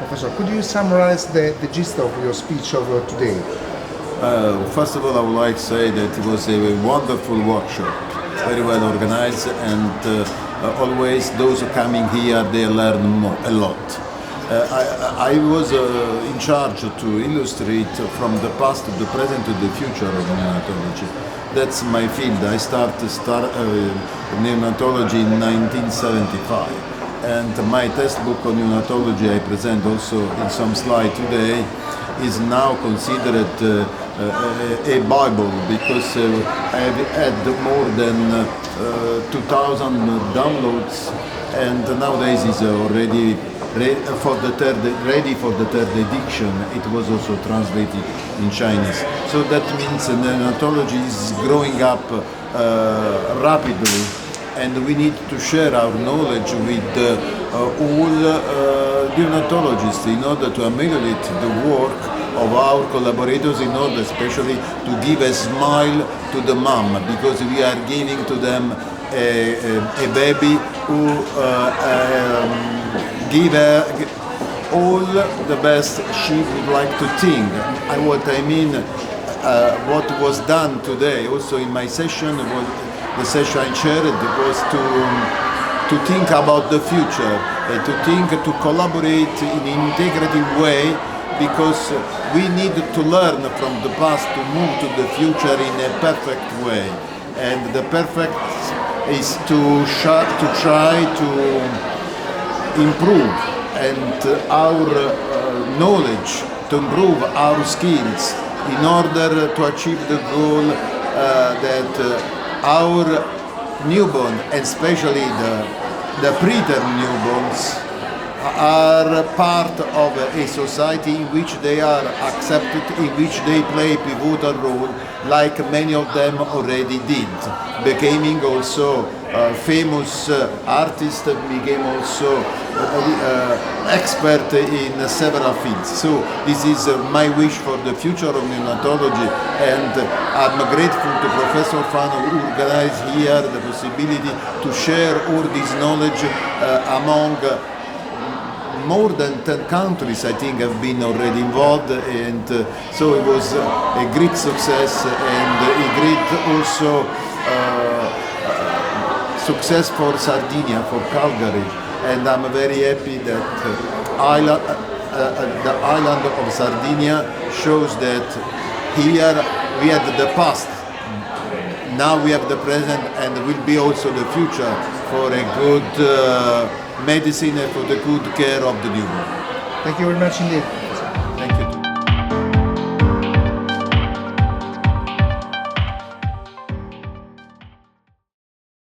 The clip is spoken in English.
Professor, could you summarize the gist of your speech of today? First of all, I would like to say that it was a wonderful workshop, very well organized, and always those who coming here, they learn a lot. I was in charge to illustrate from the past to the present to the future of neonatology. That's my field. I started neonatology in 1975, and my textbook on neonatology I present also in some slide today is now considered a Bible, because I have had more than 2,000 downloads, and nowadays is already ready for the third edition. It was also translated in Chinese. So that means neonatology is growing up rapidly, and we need to share our knowledge with all neonatologists in order to ameliorate the work of our collaborators, in order especially to give a smile to the mom, because we are giving to them a baby who give all the best she would like to think. What I mean, what was done today, also in my session, the session I chaired, was to think about the future, to collaborate in an integrative way, because we need to learn from the past to move to the future in a perfect way. And the perfect is to try to improve and our knowledge, to improve our skills in order to achieve the goal that our newborn, and especially the preterm newborns, are part of a society in which they are accepted, in which they play a pivotal role, like many of them already did, becoming also famous artists, became also expert in several fields. So this is my wish for the future of neonatology, and I'm grateful to Professor Fano who organized here the possibility to share all this knowledge among more than 10 countries, I think, have been already involved, and so it was a great success and a great also success for Sardinia, for Cagliari, and I'm very happy that the island of Sardinia shows that here we had the past, now we have the present, and will be also the future for a good medicine and for the good care of the newborn. Thank you very much indeed.